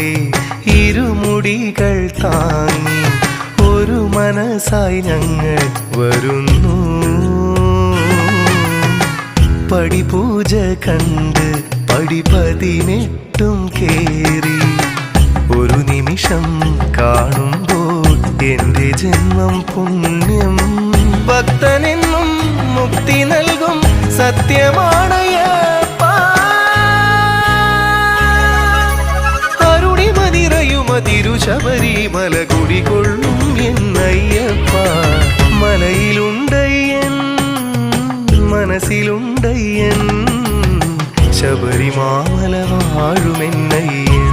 പോലെ ഇരുമുടികൾ താങ്ങി ഒരു മനസ്സായി ഞങ്ങൾ വരുന്നു. പടിപൂജ കണ്ട് പടി 18 കേറി ഒരു നിമിഷം കാണുമ്പോൾ എന്റെ ജന്മം പുണ്യം. ഭക്തനെന്നും മുക്തി നൽകും സത്യമാണയ്യപ്പ. തിരുശബരിമല കുടികൊള്ളും എന്നയ്യപ്പ. മലയിലുണ്ടയ്യൻ മനസ്സിലുണ്ടയ്യൻ ശബരിമാമല വാഴുമെന്നയ്യൻ.